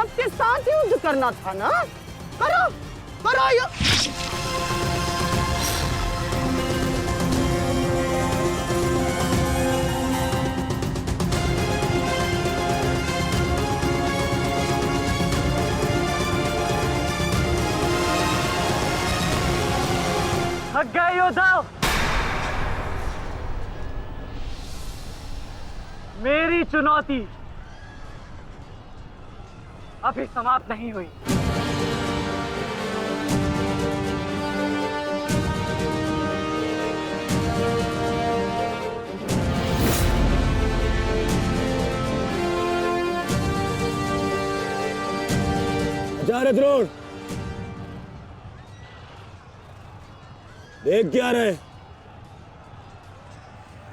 सबके साथ युद्ध करना था ना। करो करो थक गए योद्धाओ, मेरी चुनौती अभी समाप्त नहीं हुई। आचार्य द्रोण, देख क्या रहे,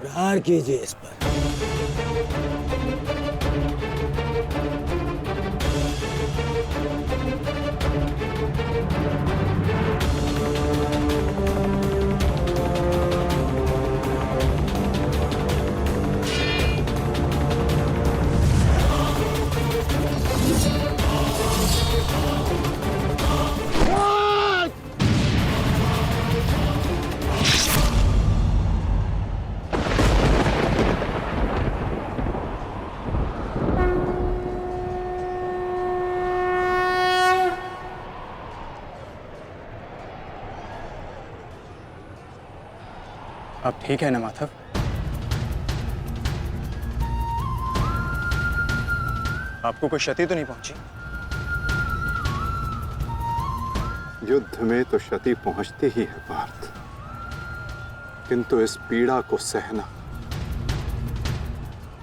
प्रहार कीजिए इस पर। अब ठीक है ना माधव? आपको कोई क्षति तो नहीं पहुंची? युद्ध में तो क्षति पहुंचती ही है पार्थ, किंतु इस पीड़ा को सहना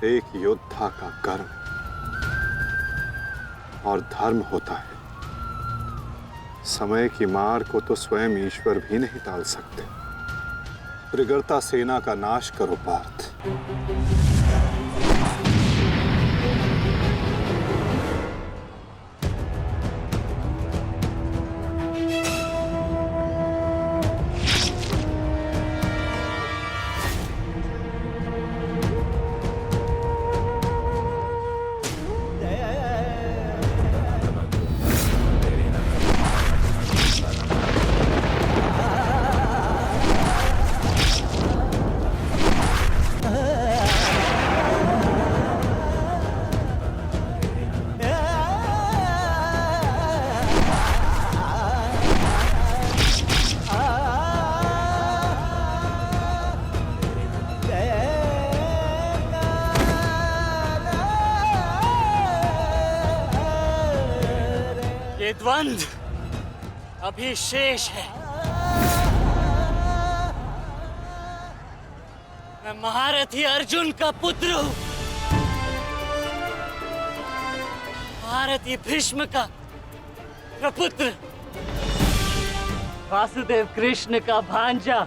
एक योद्धा का कर्म और धर्म होता है। समय की मार को तो स्वयं ईश्वर भी नहीं टाल सकते। त्रिगर्ता सेना का नाश करो पार्थ। ये द्वंद्व अभी शेष है। मैं महारथी अर्जुन का पुत्र हूं, महारथी भीष्म का प्रपुत्र, वासुदेव कृष्ण का भांजा।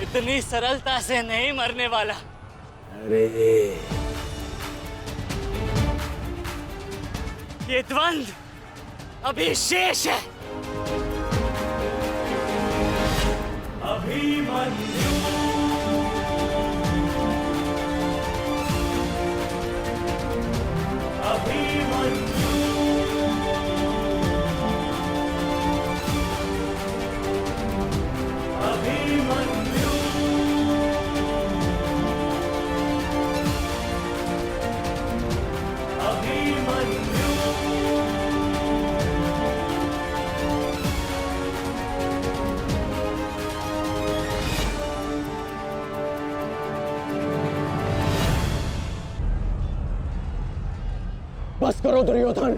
इतनी सरलता से नहीं मरने वाला। अरे ये द्वंद्व अभी शेष है। अभिमन्यु अभिमन्यु अभिमन्यु अभिमन्यु बस करो दुर्योधन,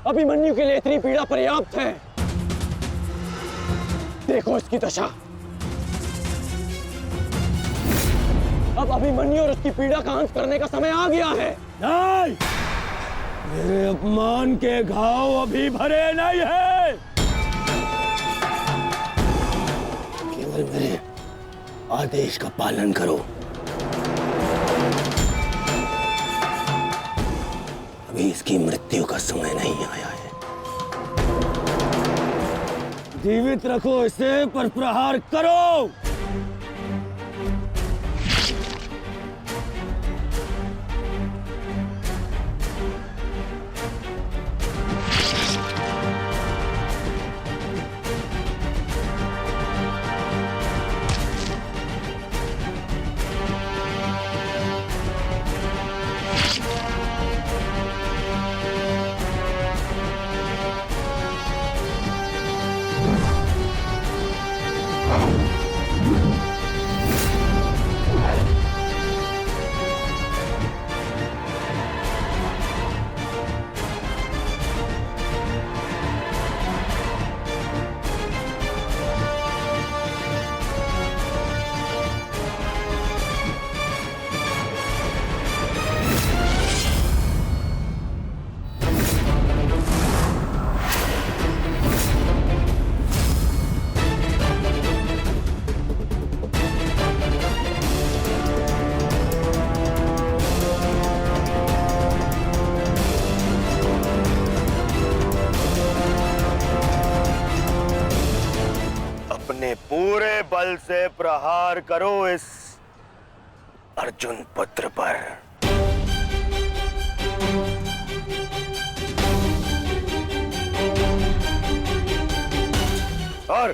अभिमन्यु के लिए इतनी पीड़ा पर्याप्त है। देखो इसकी दशा। अब अभिमन्यु और उसकी पीड़ा का अंत करने का समय आ गया है। नहीं, मेरे अपमान के घाव अभी भरे नहीं है। केवल मेरे आदेश का पालन करो। अभी इसकी मृत्यु का समय नहीं आया है। जीवित रखो इसे, पर प्रहार करो। अपने पूरे बल से प्रहार करो इस अर्जुन पुत्र पर। और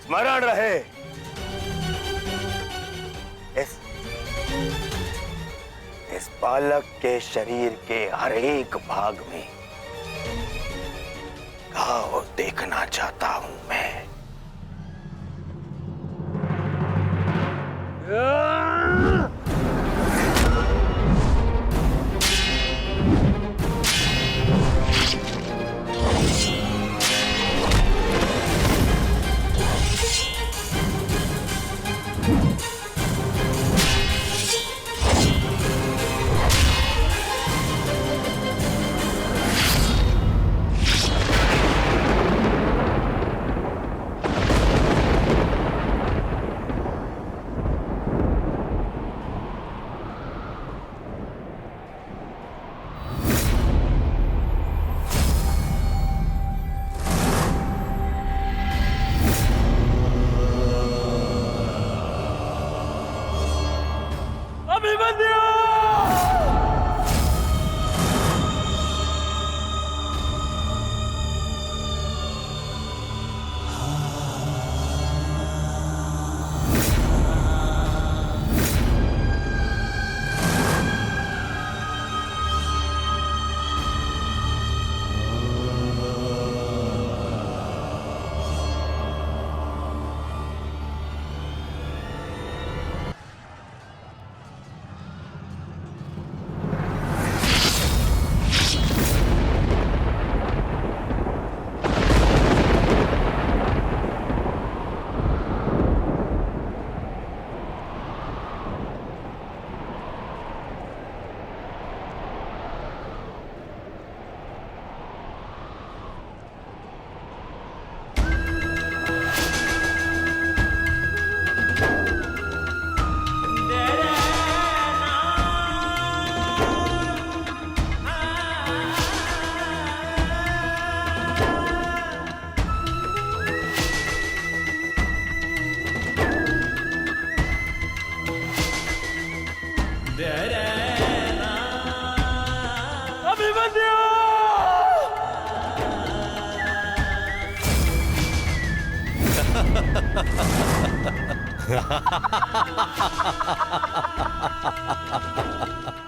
स्मरण रहे, इस बालक के शरीर के हर एक भाग में घाव देखना चाहता हूं मैं।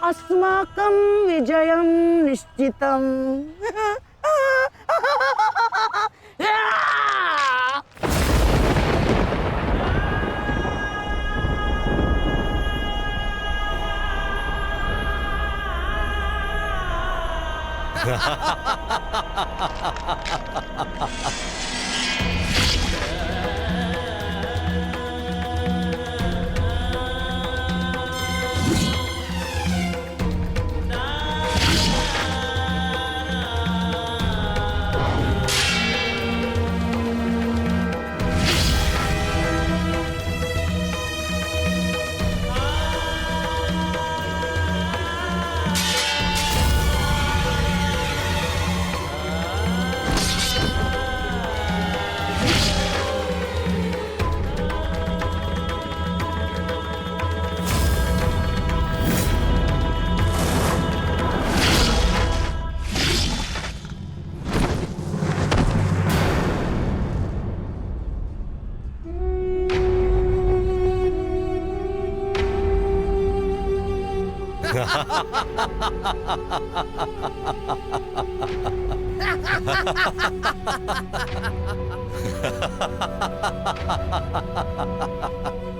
अस्माकं विजयं निश्चितम्।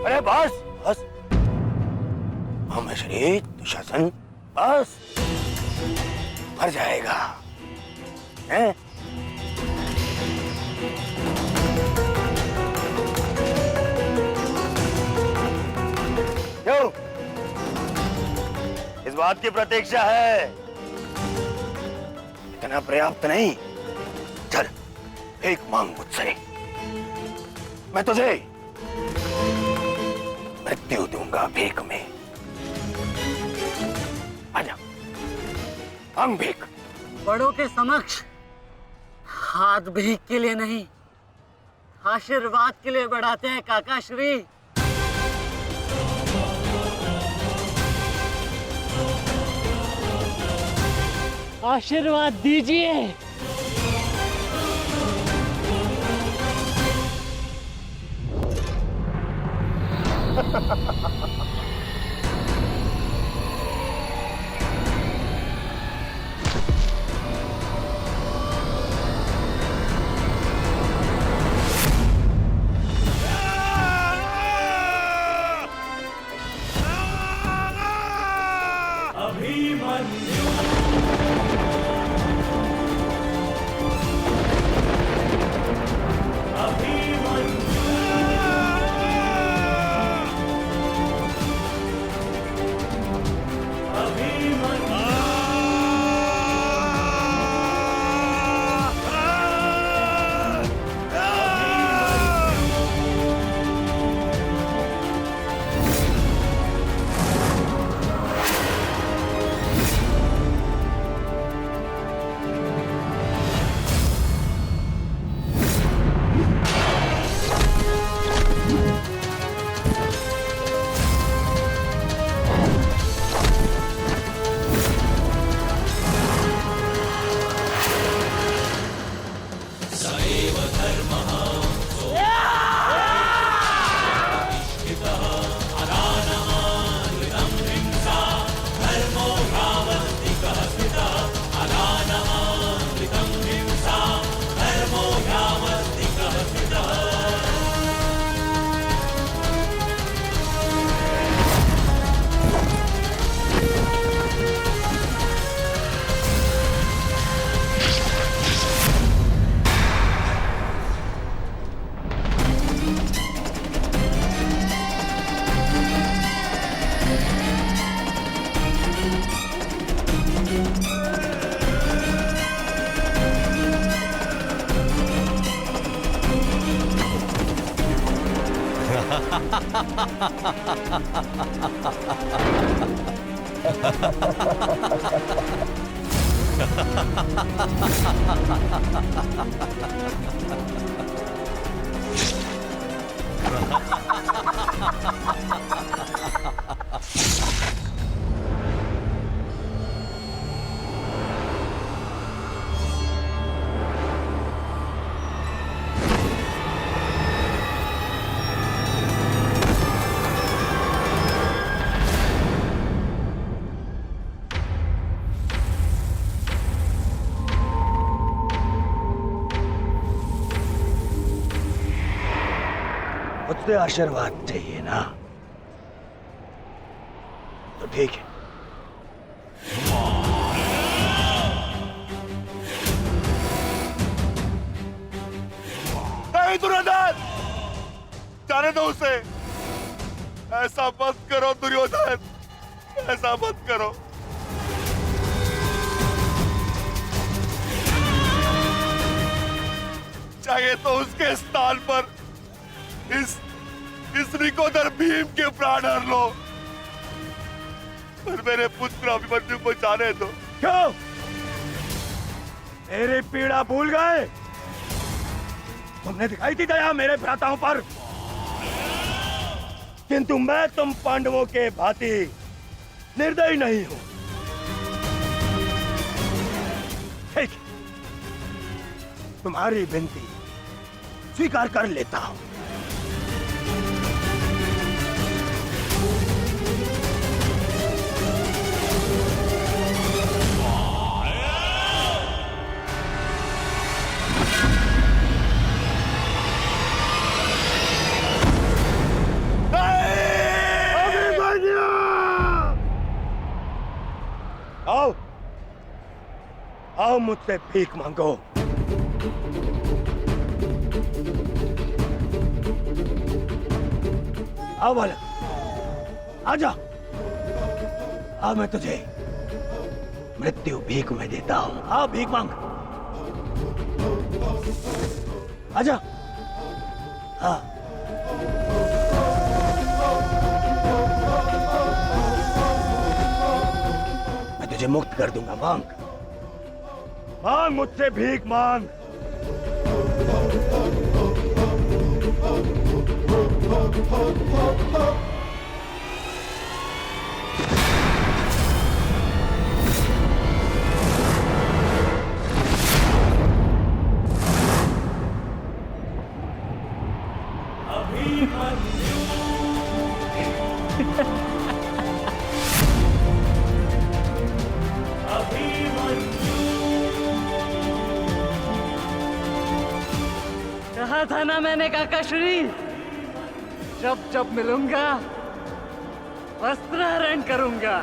अरे बस बस, श्री दुशासन बस, मर जाएगा हैं? क्यों? इस बात की प्रतीक्षा है? इतना पर्याप्त नहीं? चल एक मांग मुझसे, मैं तुझे मृत्यु दूंगा भीख में। आजा, मांग भीख। बड़ों के समक्ष हाथ भीख के लिए नहीं, आशीर्वाद के लिए बढ़ाते हैं काका श्री। आशीर्वाद दीजिए। मुझसे आशीर्वाद चाहिए ना, तो ठीक है। नहीं दुर्योधन, जाने दो उसे। ऐसा मत करो दुर्योधन, ऐसा मत करो। चाहिए तो उसके स्थान पर इस रिकोदर भीम के प्राण हर लो, पर मेरे पुत्र अभिमन्यु को जाने दो। क्यों? मेरी पीड़ा भूल गए? तुमने दिखाई थी दया मेरे भ्राताओं पर, किंतु मैं तुम पांडवों के भांति निर्दयी नहीं हूं। ठीक, तुम्हारी विनती स्वीकार कर लेता हूं। आओ, आओ मुझसे भीख मांगो। आओ बालक, आजा। आ मैं तुझे मृत्यु भीख में देता हूं। आ भीख मांग, आजा। हाँ, मैं तुझे मुक्त कर दूंगा। मांग, मांग मुझसे भीख मांग। कहा था ना मैंने काकाश्री, जब जब मिलूंगा वस्त्रहरण करूंगा।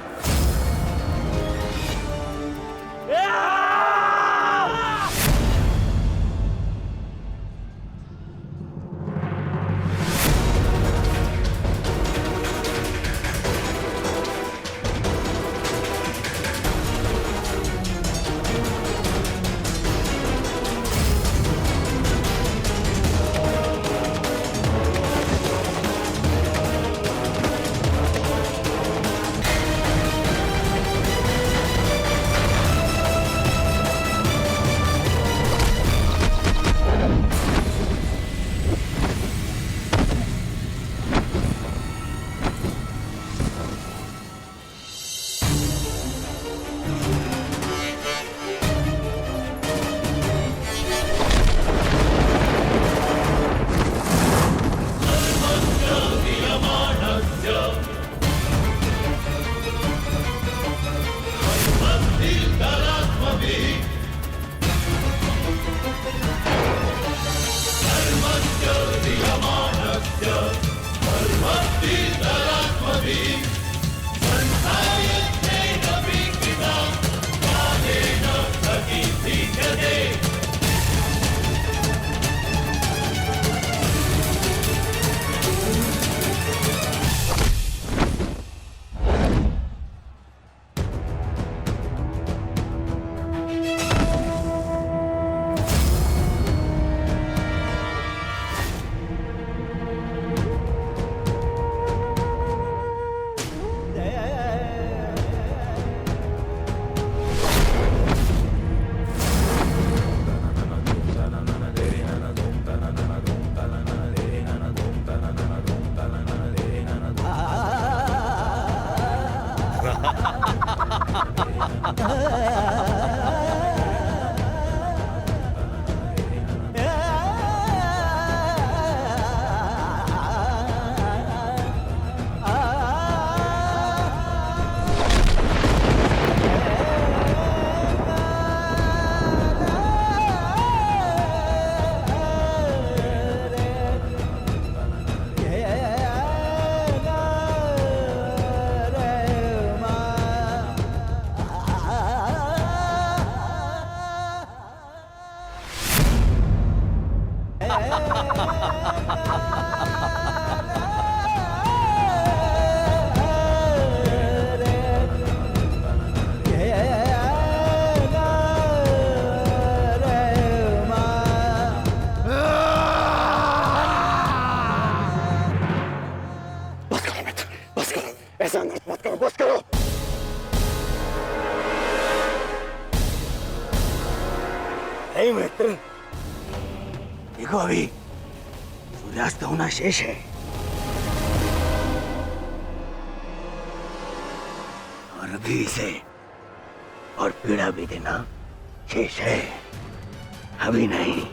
ऐसा नृत्य मत करो, बस करो। नहीं मित्र, देखो अभी सूर्यास्त होना शेष है और अभी इसे और पीड़ा भी देना शेष है, अभी नहीं।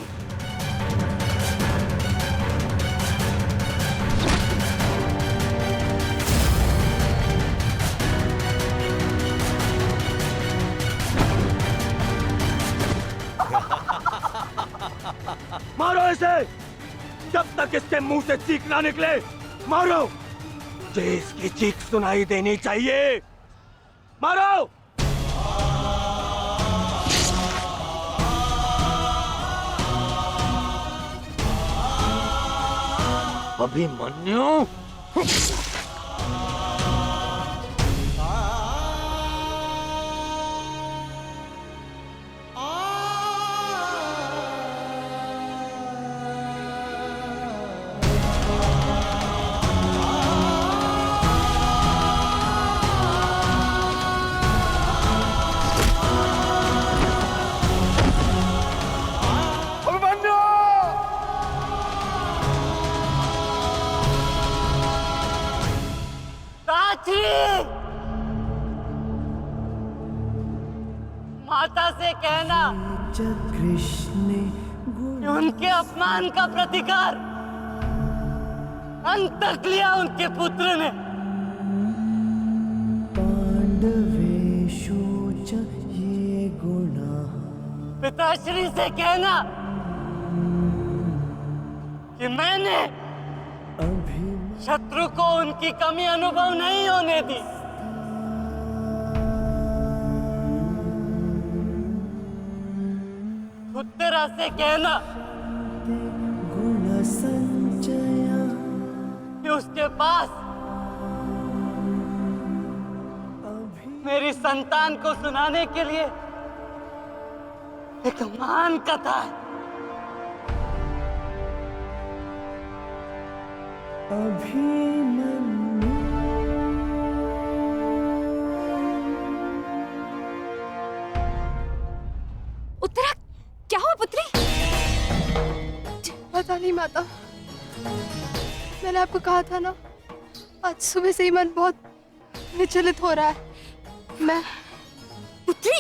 मारो इसे जब तक इसके मुंह से चीख ना निकले, मारो। मुझे इसकी चीख सुनाई देनी चाहिए, मारो। अभिमन्यु, से कहना कि उनके अपमान का प्रतिकार अंत तक लिया उनके पुत्र ने। पिताश्री से कहना कि मैंने शत्रु को उनकी कमी अनुभव नहीं होने दी। उत्तरा से कहना कि उसके पास मेरी संतान को सुनाने के लिए एक महान कथा है। उत्तरा, क्या हुआ पुत्री? पता नहीं माता, मैंने आपको कहा था ना, आज सुबह से ही मन बहुत विचलित हो रहा है। मैं पुत्री,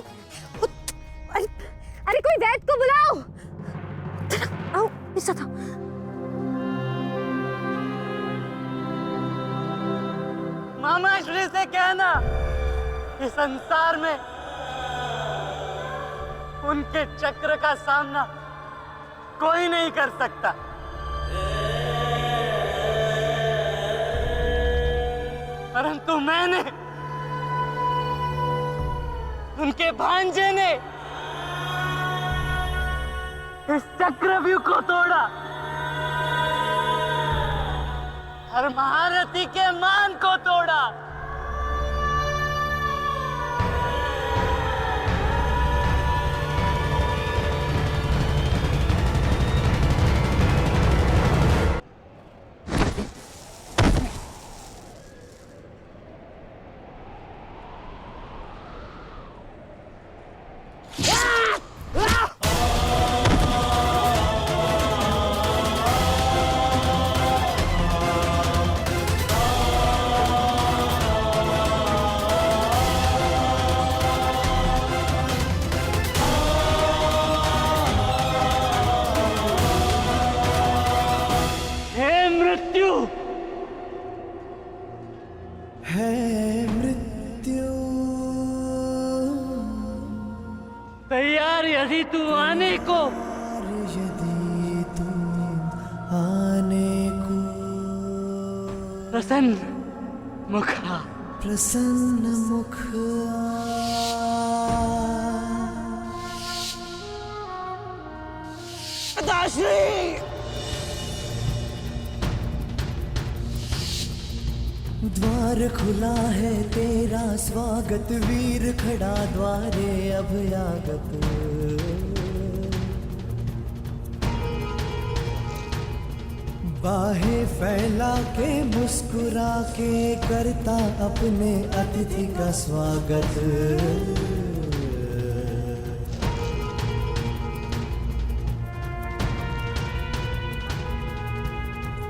अरे कोई वैद्य को बुलाओ। आओ, मेरे साथ आओ। मामा श्री से कहना कि संसार में उनके चक्र का सामना कोई नहीं कर सकता। परंतु मैंने, उनके भांजे ने इस चक्रव्यूह को तोड़ा और महारथी के मान को तोड़ा। तैयार यदि तू आने को, प्रसन्न मुख पिताश्री। द्वार खुला है तेरा स्वागत, वीर खड़ा द्वारे अभयागत। बाहें फैला के मुस्कुरा के करता अपने अतिथि का स्वागत।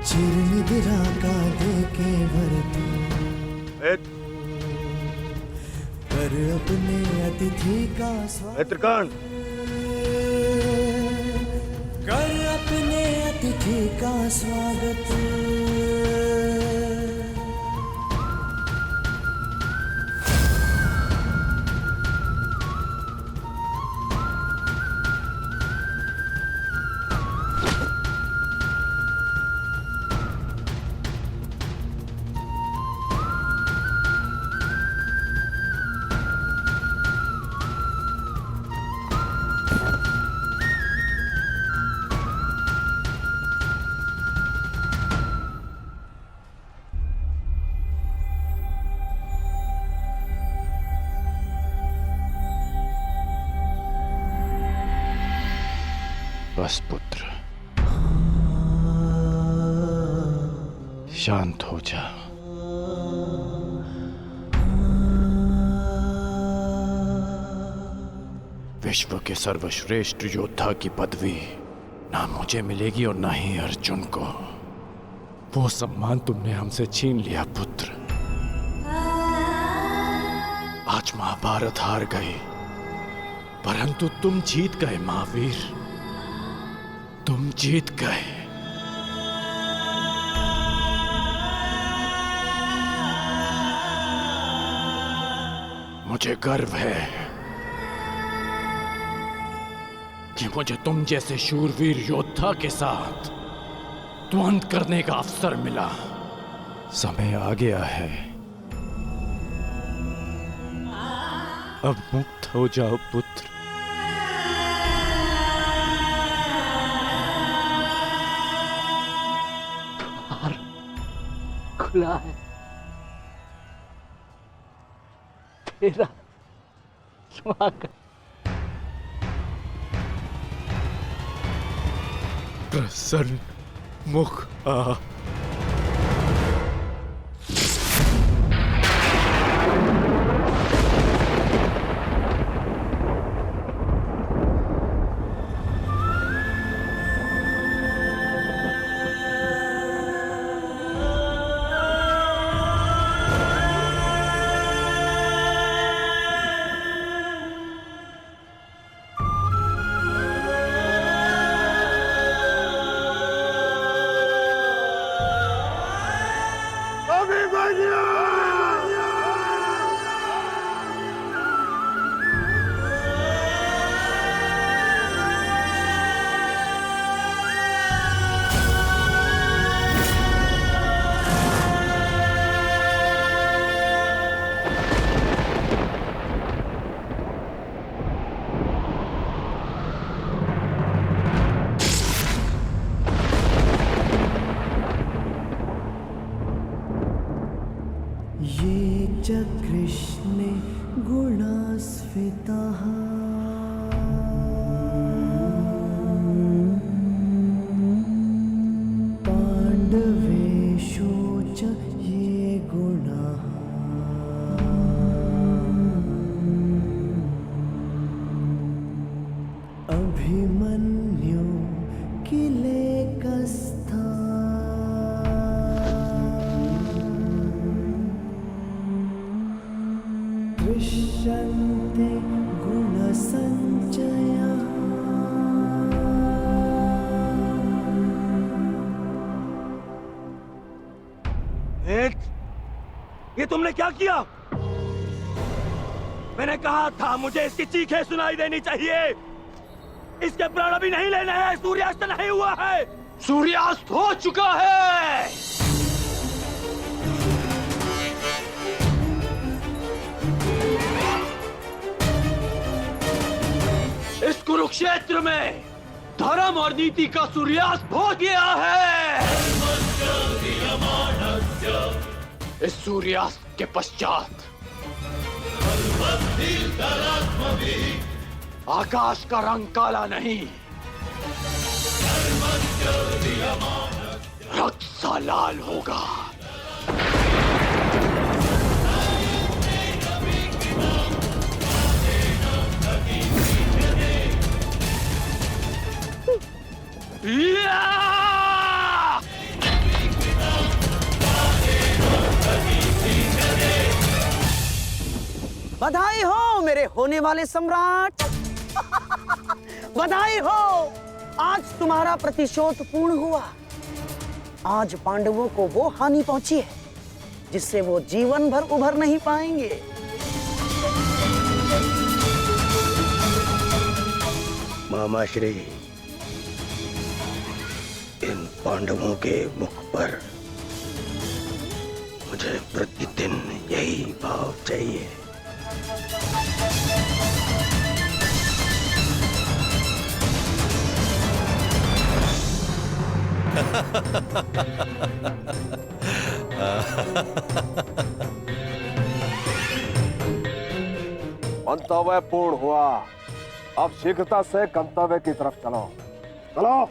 चिरनिद्रा का देके भरती कर अपने अतिथि का स्वागत। कर अपने अतिथि का स्वागत। बस पुत्र, शांत हो जा। विश्व के सर्वश्रेष्ठ योद्धा की पदवी ना मुझे मिलेगी और ना ही अर्जुन को। वो सम्मान तुमने हमसे छीन लिया पुत्र। आज महाभारत हार गई, परंतु तुम जीत गए महावीर, तुम जीत गए। मुझे गर्व है कि मुझे तुम जैसे शूरवीर योद्धा के साथ द्वंद्व करने का अवसर मिला। समय आ गया है, अब मुक्त हो जाओ पुत्र। द्वार खुला है, तेरा स्वागत। प्रसन्न मुख आ। ये च कृष्णे गुणास्फितः पाण्डवेषु च ये गुणाः अभिमन्यु किलेकस्था दृश्यन्ते गुणसञ्चयः। ये तुमने क्या किया? मैंने कहा था मुझे इसकी चीखें सुनाई देनी चाहिए। इसके प्राण अभी नहीं लेने हैं, सूर्यास्त नहीं हुआ है। सूर्यास्त हो चुका है। इस कुरुक्षेत्र में धर्म और नीति का सूर्यास्त हो गया है। इस सूर्यास्त के पश्चात आकाश का रंग काला नहीं, रक्त सा लाल होगा। बधाई हो मेरे होने वाले सम्राट। बधाई हो, आज तुम्हारा प्रतिशोध पूर्ण हुआ। आज पांडवों को वो हानि पहुंची है जिससे वो जीवन भर उभर नहीं पाएंगे। मामा श्री, इन पांडवों के मुख पर मुझे प्रतिदिन यही भाव चाहिए। मंतव्य पूर्ण हुआ, अब शीघ्रता से गंतव्य की तरफ चलो। चलो।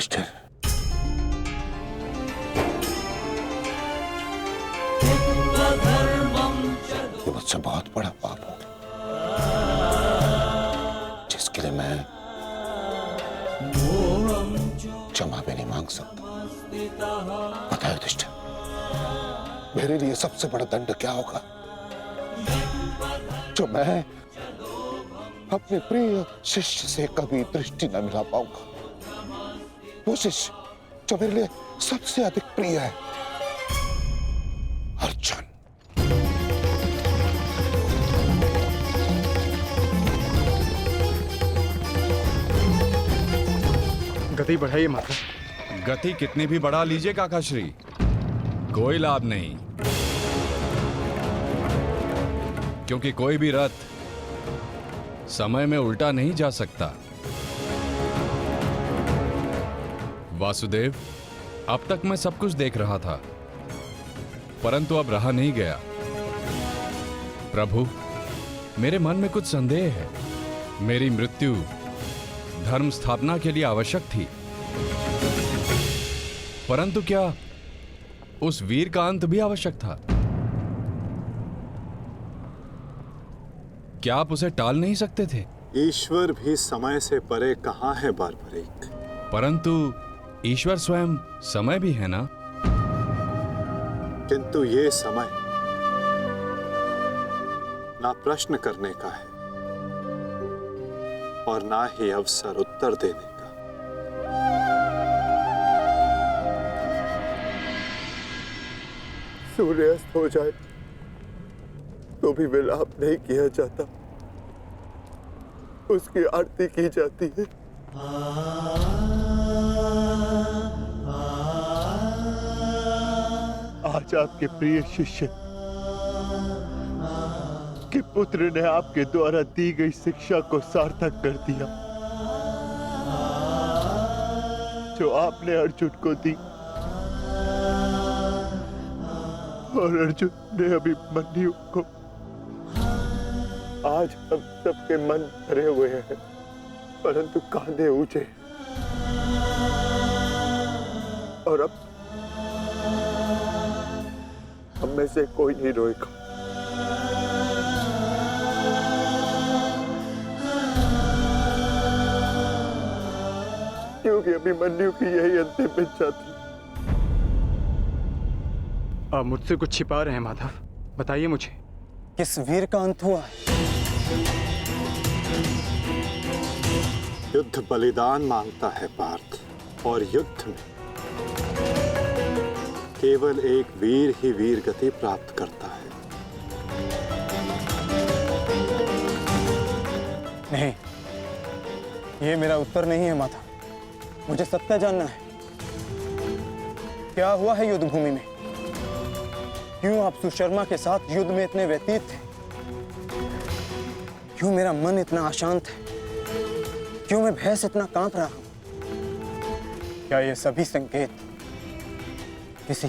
युधिष्ठिर, ये मुझसे बहुत बड़ा पाप हो जिसके लिए मैं क्षमा भी नहीं मांग सकता। पता है युधिष्ठिर, मेरे लिए सबसे बड़ा दंड क्या होगा? जो मैं अपने प्रिय शिष्य से कभी दृष्टि न मिला पाऊंगा, वो शिष्य जो मेरे लिए सबसे अधिक प्रिय है, अर्जुन। गति बढ़ाइए माता। गति कितनी भी बढ़ा लीजिए काकाश्री, कोई लाभ नहीं, क्योंकि कोई भी रथ समय में उल्टा नहीं जा सकता। वासुदेव, अब तक मैं सब कुछ देख रहा था, परंतु अब रहा नहीं गया। प्रभु, मेरे मन में कुछ संदेह है। मेरी मृत्यु धर्म स्थापना के लिए आवश्यक थी, परंतु क्या उस वीर का अंत भी आवश्यक था? क्या आप उसे टाल नहीं सकते थे? ईश्वर भी समय से परे कहां है बारबरीक? परंतु ईश्वर स्वयं समय भी है ना? किंतु ये समय ना प्रश्न करने का है और ना ही अवसर उत्तर देने का। सूर्यास्त हो जाए तो भी विलाप नहीं किया जाता, उसकी आरती की जाती है। आज आपके प्रिय शिष्य के पुत्र ने आपके द्वारा दी गई शिक्षा को सार्थक कर दिया, जो आपने अर्जुन को दी, और अर्जुन ने अभिमन्यु को। आज हम सबके मन भरे हुए हैं, परंतु कांधे ऊंचे, और अब हम में से कोई नहीं रोएगा। क्योंकि अभिमन्यु की यही अंतिम इच्छा थी। आप मुझसे कुछ छिपा रहे हैं माधव, बताइए मुझे। किस वीर का अंत हुआ? युद्ध बलिदान मांगता है पार्थ, और युद्ध में केवल एक वीर ही वीर गति प्राप्त करता है। नहीं, ये मेरा उत्तर नहीं है माता। मुझे सत्य जानना है। क्या हुआ है युद्ध भूमि में? क्यों आप सुशर्मा के साथ युद्ध में इतने व्यतीत थे? क्यों मेरा मन इतना अशांत है? क्यों मैं भय से इतना कांप रहा हूं? क्या ये सभी संकेत किसी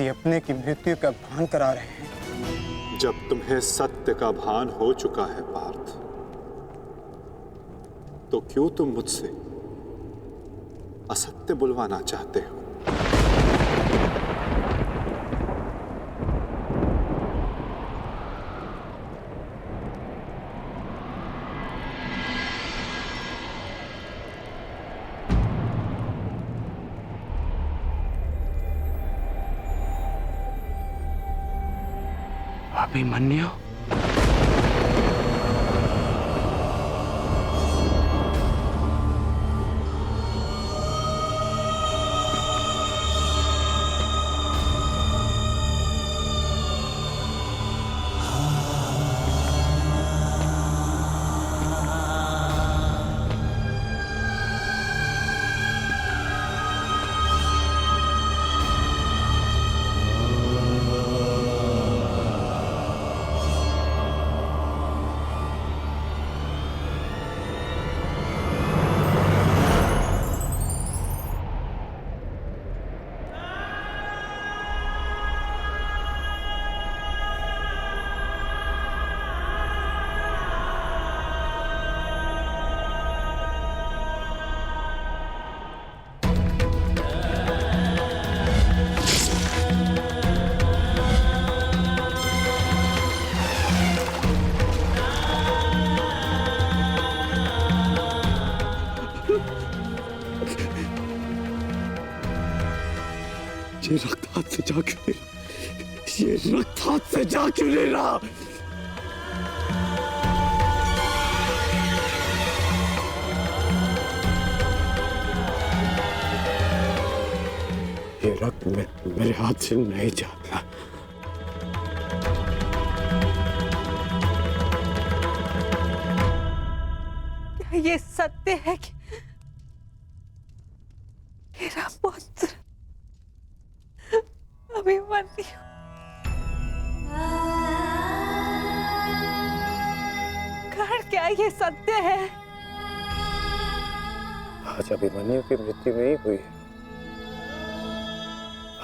अपने की मृत्यु का भान करा रहे हैं? जब तुम्हें सत्य का भान हो चुका है पार्थ, तो क्यों तुम मुझसे असत्य बुलवाना चाहते हो? अभिमन्यु, ये रक्त हाथ से जा क्यों नहीं रहा? ये रक्त हाथ से जा क्यों नहीं रहा? ये रक्त मेरे हाथ से नहीं जाता। क्या ये सत्य है कि मेरा पुत्र अभिमन्यु कर्ण, क्या ये सत्य है? आज अभिमन्यु की मृत्यु नहीं हुई है,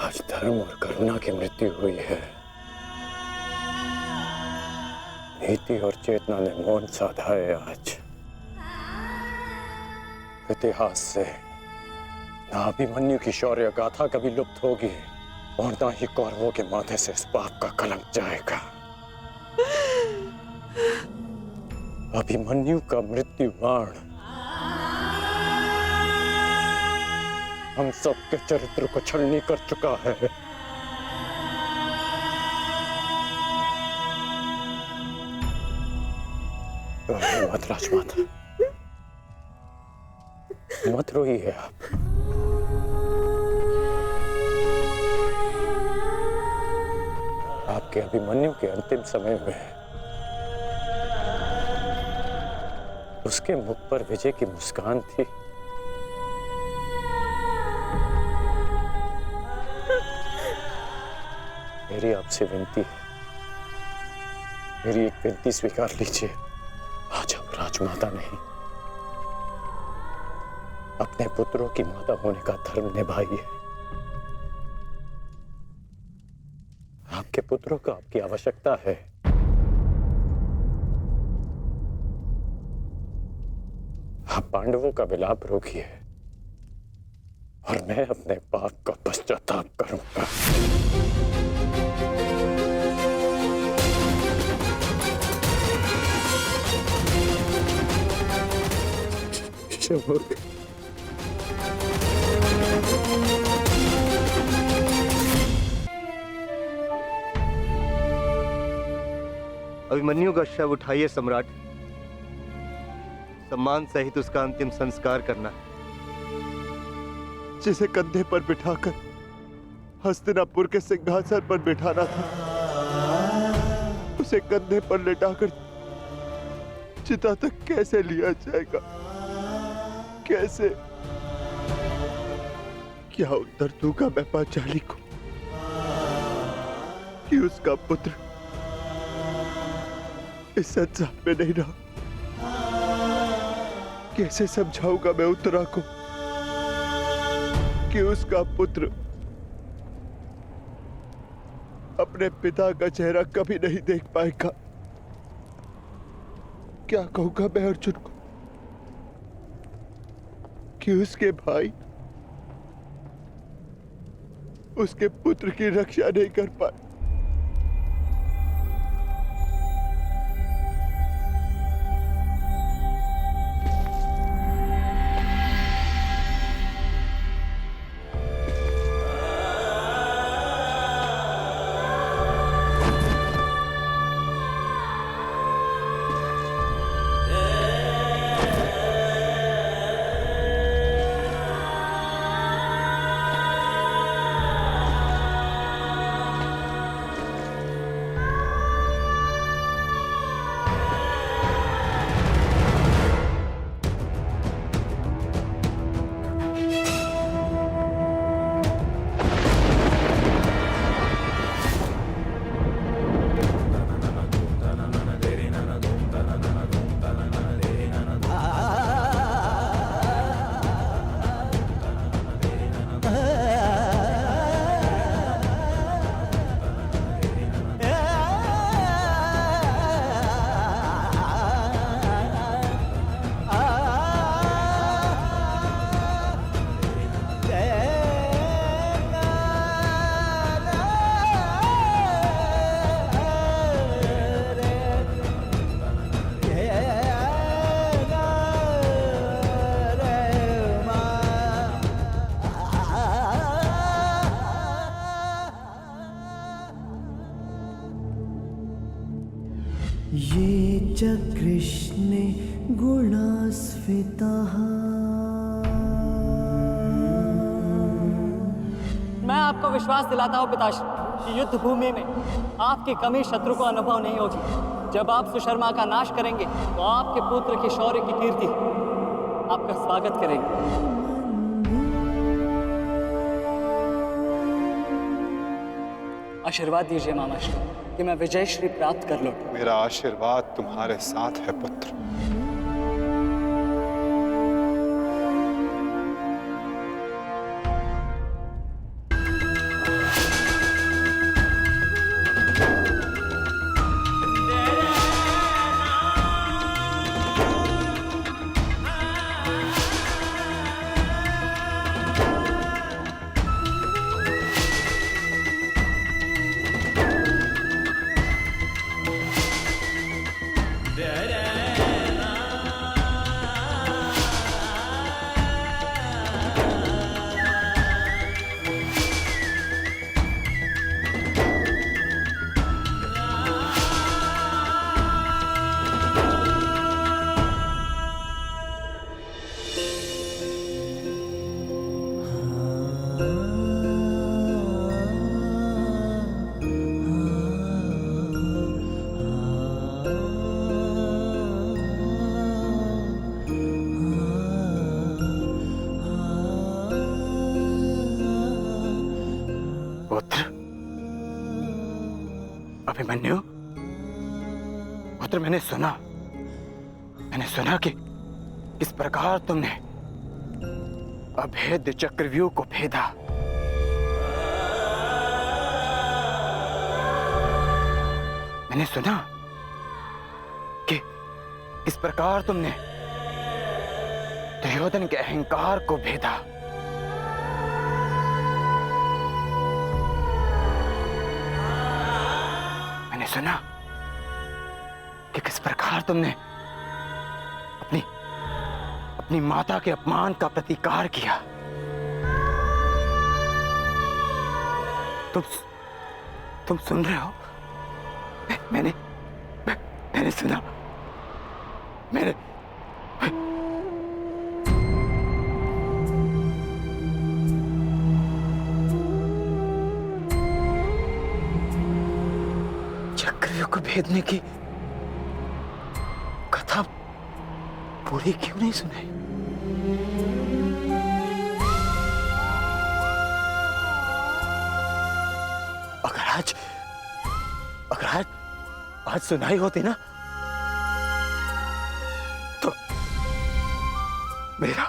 आज धर्म और करुणा की मृत्यु हुई है। नीति और चेतना ने मौन साधा है। आज इतिहास से ना अभिमन्यु की शौर्य गाथा कभी लुप्त होगी और ना ही कौरवों के माथे से इस पाप का कलंक जाएगा। अभिमन्यु का मृत्यु बाण हम सबके चरित्र को छलनी कर चुका है। मत राजमाता, मत रोइए आप। आपके अभिमन्यु के अंतिम समय में उसके मुख पर विजय की मुस्कान थी। मेरी आपसे विनती है, मेरी एक विनती स्वीकार लीजिए। आज आप राजमाता नहीं, अपने पुत्रों की माता होने का धर्म निभाइए। आपके पुत्रों को आपकी आवश्यकता है। आप पांडवों का विलाप रोकिए और मैं अपने पाप का पश्चाताप करूंगा। अभिमन्यु का शव उठाइए सम्राट, सम्मान सहित उसका अंतिम संस्कार करना। जिसे कंधे पर बिठाकर हस्तिनापुर के सिंहासन पर बिठाना था, उसे कंधे पर लेटाकर चिता तक कैसे लिया जाएगा? कैसे? क्या उत्तर दूंगा मैं पांचाली को कि उसका पुत्र इस संसार में नहीं रहा? कैसे समझाऊंगा मैं उत्तरा को कि उसका पुत्र अपने पिता का चेहरा कभी नहीं देख पाएगा? क्या कहूंगा मैं अर्जुन को कि उसके भाई उसके पुत्र की रक्षा नहीं कर पाए? च कृष्णे गुणास्फिताः। मैं आपको विश्वास दिलाता हूँ पिताश्री कि युद्ध भूमि में आपकी कमी शत्रु को अनुभव नहीं होगी। जब आप सुशर्मा का नाश करेंगे तो आपके पुत्र के शौर्य की कीर्ति आपका स्वागत करेगी। आशीर्वाद दीजिए मामाश्री कि मैं विजयश्री प्राप्त कर लूं। मेरा आशीर्वाद तुम्हारे साथ है पुत्र। अभिमन्यु, पुत्र मैंने सुना कि किस प्रकार तुमने अभेद्य चक्रव्यूह को भेदा। मैंने सुना कि किस प्रकार तुमने दुर्योधन के अहंकार को भेदा। मैंने सुना कि किस प्रकार तुमने अपनी माता के अपमान का प्रतिकार किया। तुम सुन रहे हो? मैंने सुना। मैंने चक्रव्यूह को भेदने की कथा पूरी क्यों नहीं सुनाई? अगर आज सुनाई होती ना तो मेरा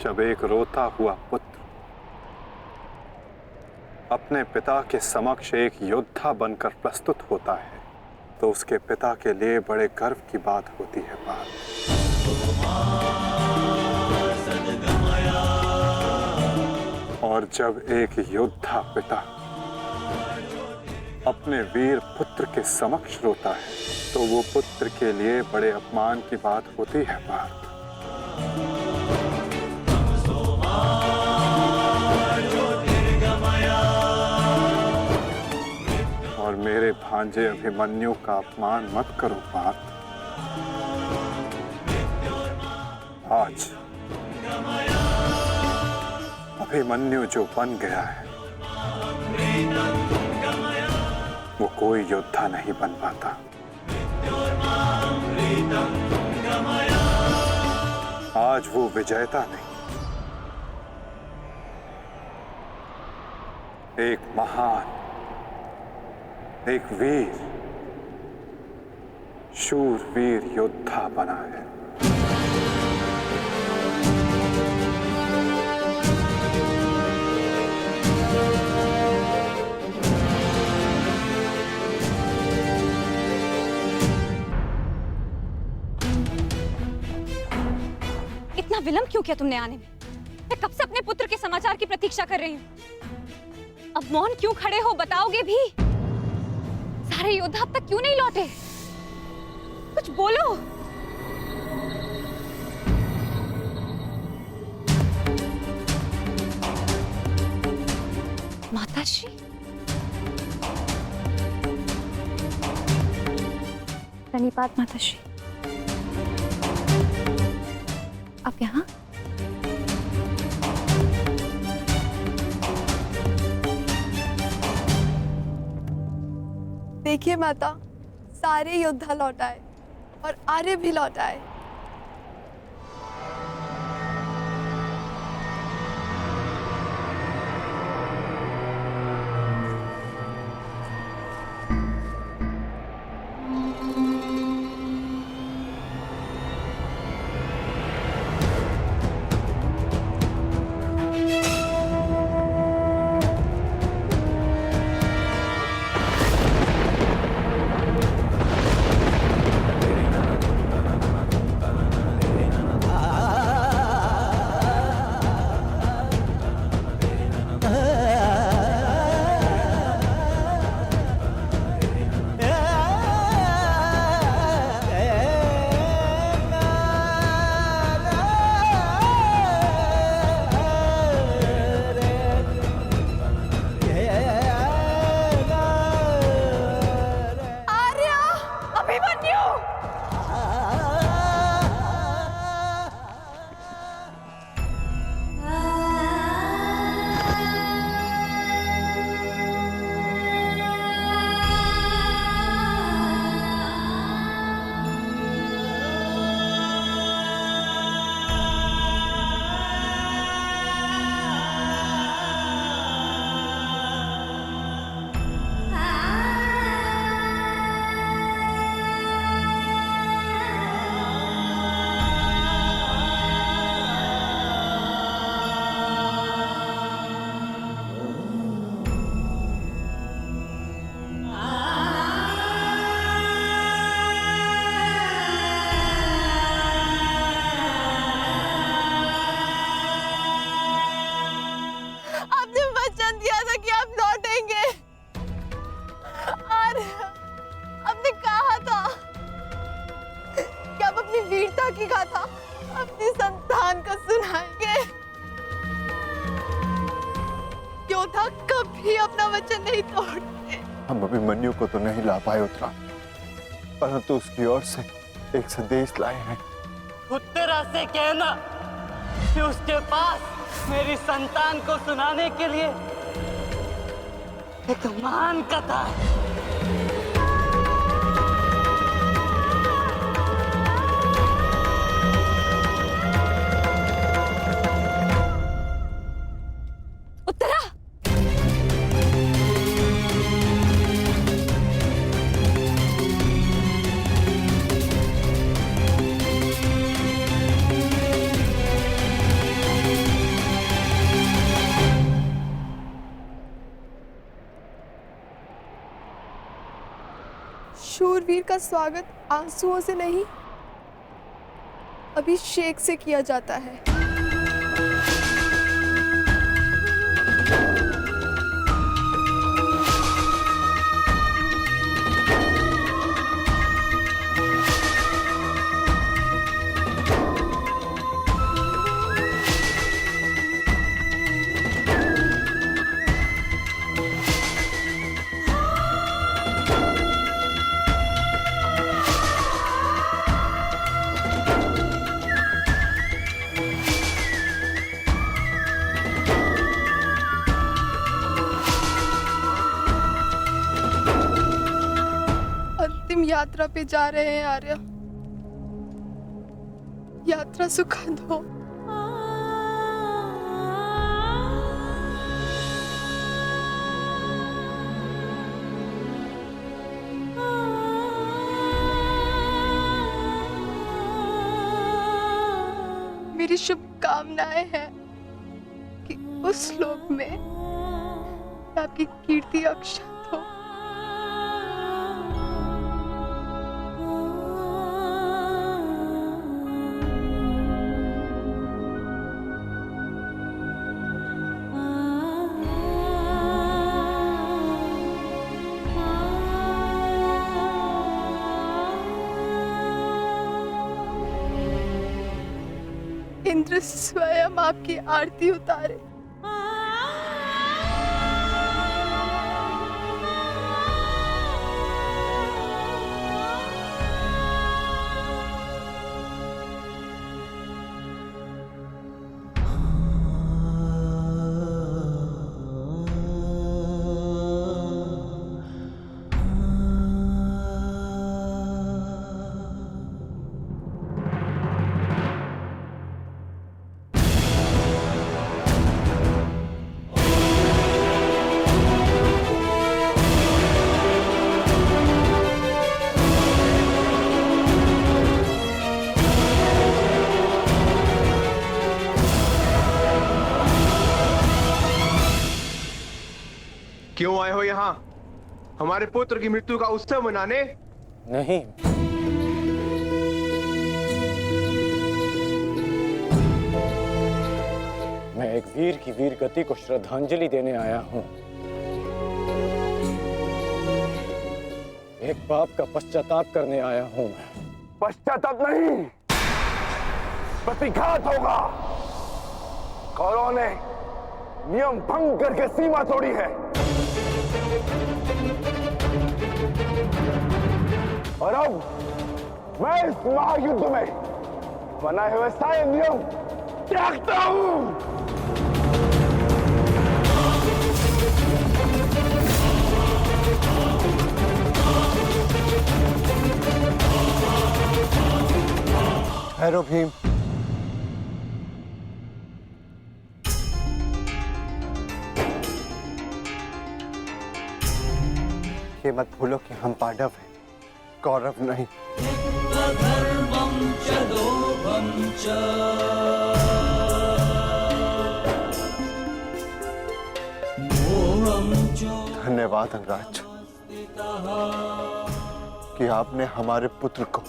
जब एक रोता हुआ पुत्र अपने पिता के समक्ष एक योद्धा बनकर प्रस्तुत होता है तो उसके पिता के लिए बड़े गर्व की बात होती है। और जब एक योद्धा पिता अपने वीर पुत्र के समक्ष रोता है तो वो पुत्र के लिए बड़े अपमान की बात होती है। और मेरे भांजे अभिमन्यु का अपमान मत करो पार्थ। आज अभिमन्यु जो बन गया है वो कोई योद्धा नहीं बन पाता। आज वो विजेता नहीं, एक महान, एक वीर, शूरवीर योद्धा बना है। इतना विलंब क्यों किया तुमने आने में? मैं कब से अपने पुत्र के समाचार की प्रतीक्षा कर रही हूँ। अब मौन क्यों खड़े हो, बताओगे भी? सारे योद्धा अब तक क्यों नहीं लौटे? कुछ बोलो। माताश्री, प्रणिपात माताश्री। आप यहाँ? देखिए माता, सारे योद्धा लौट आए और आर्य भी लौट आए। की गाथा अपनी संतान को सुनाएंगे। योद्धा कभी अपना वचन नहीं तोड़ते। हम अभिमन्यु को तो नहीं ला पाए उत्तरा, परंतु उसकी ओर से एक संदेश लाए हैं। उत्तरा से कहना कि उसके पास मेरी संतान को सुनाने के लिए एक महान कथा है। शूरवीर का स्वागत आंसुओं से नहीं, अभिषेक से किया जाता है। यात्रा पे जा रहे हैं आर्य। यात्रा सुखद हो। मेरी शुभकामनाएं हैं कि उस लोक में आपकी कीर्ति अक्षत हो। इंद्र स्वयं आपकी आरती उतारे। क्यों आए हो यहाँ? हमारे पुत्र की मृत्यु का उत्सव मनाने? नहीं, मैं एक वीर की वीर गति को श्रद्धांजलि देने आया हूँ। एक पाप का पश्चाताप करने आया हूँ मैं। पश्चाताप नहीं, प्रतिघात होगा। कौरवों ने नियम भंग करके सीमा तोड़ी है और अब मैं इस महायुद्ध में बनाए हुए सारे नियम त्यागता हूं। भैरव भीम, ये मत भूलो कि हम पांडव हैं, कौरव नहीं। धन्यवाद अंगराज कि आपने हमारे पुत्र को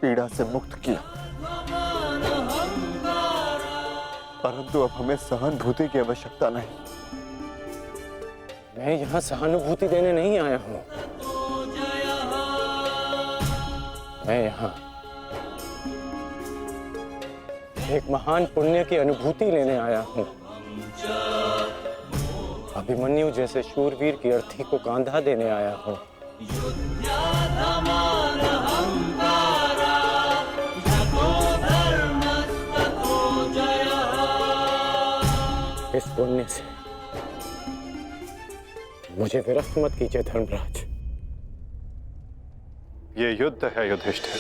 पीड़ा से मुक्त किया, परंतु अब हमें सहानुभूति की आवश्यकता नहीं। मैं यहाँ सहानुभूति देने नहीं आया हूँ, मैं यहाँ एक महान पुण्य की अनुभूति लेने आया हूँ। अभिमन्यु जैसे शूरवीर की अर्थी को कांधा देने आया हूँ। इस पुण्य से मुझे विरक्त मत कीजिए धर्मराज। ये युद्ध है युधिष्ठिर,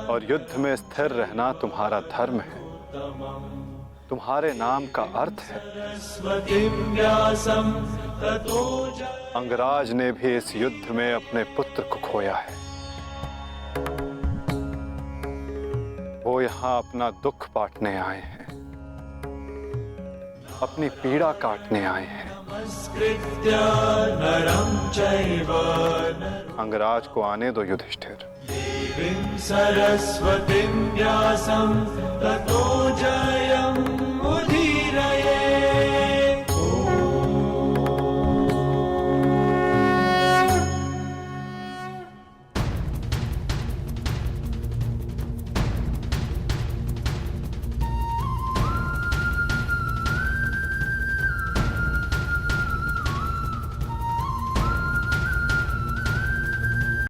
और युद्ध में स्थिर रहना तुम्हारा धर्म है, तुम्हारे नाम का अर्थ है। अंगराज ने भी इस युद्ध में अपने पुत्र को खोया है। वो यहाँ अपना दुख बांटने आए हैं, अपनी पीड़ा काटने आए हैं। अंगराज को आने दो युधिष्ठिर। सरस्वतीं व्यासं ततो जयम्